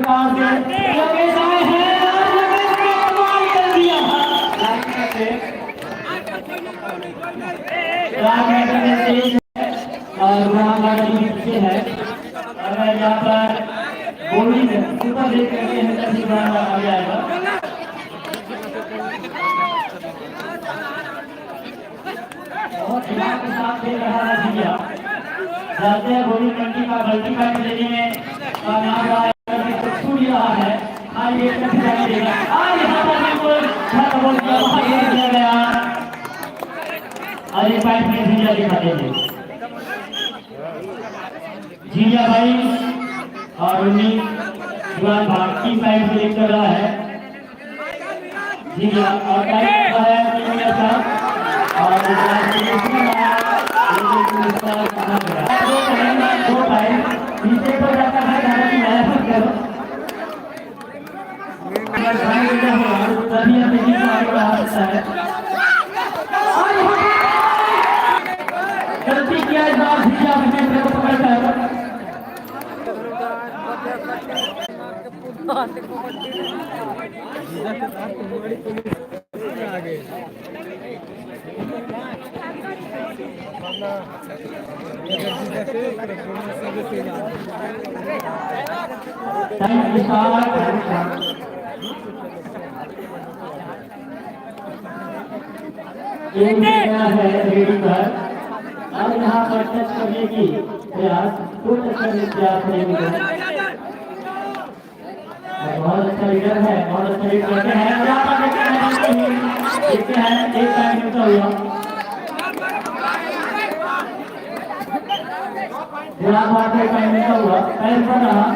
प्रकार से योगेश आए हैं और योगेश ने कमाल कर दिया। और वहाँ हमारा पीछे है अगर यहाँ पर बॉलिंग सुपर हिट करते हैं तभी रन आ जाएगा। बहुत दिमाग के साथ खेल रहा है भैया। जाते हैं बॉलिंग कंटी का गलती करके लेने में कामयाब रहा है, छूट रहा है। आज ये कैसे जाने देगा। आज यहाँ पर बिल्कुल अच्छा बॉल किया, वहाँ खेल दिया गया। और एक पॉइंट में भैया दिखाते हैं जीजा भाई और उन्हीं जुआन भारती साइड से लिख कर रहा है जीजा और टाइम है ऐसा और दो टाइम नीचे पर जाता है तभी हमें है गलती किया इस बार भैया विजेंद्र को पकड़कर है रेडी पर और यहाँ पर टच करने की प्रयास टच करने की प्रयास करेंगे। बहुत अच्छा लीडर है, बहुत अच्छा लीडर करते हैं। देखते हैं एक टाइम मिलता हुआ टाइम मिलता हुआ पैर पर रहा